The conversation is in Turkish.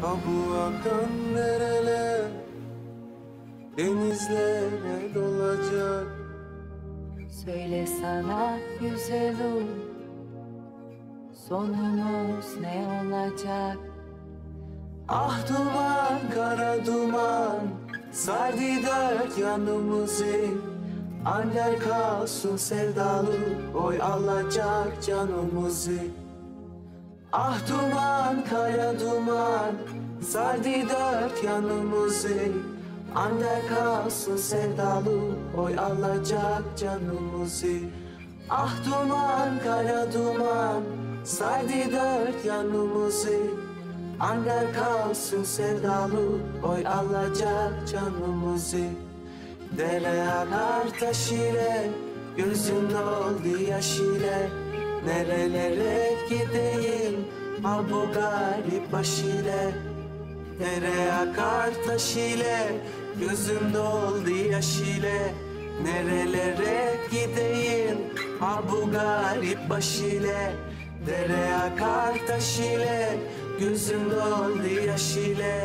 Ha bu akan nereler, denizlere dolacak. Söyle sana güzelim, sonumuz ne olacak? Ah duman, kara duman, sardı dört yanımızı. Ander kalsın sevdalı, oy alacak canımızı. Ah duman, kara duman, sardı dört yanımızı. Ander kalsın sevdalı, oy alacak canımızı. Ah duman, kara duman, sardı dört yanımızı. Ander kalsın sevdalı, oy alacak canımızı. Dere akar taş ile, gözüm doldu yaş ile. Nerelere gideyim, ha bu garip baş ile. Dere akar taş ile, gözüm doldu yaş ile. Nerelere gideyim, ha bu garip baş ile. Dere akar taş ile, gözüm doldu yaş ile.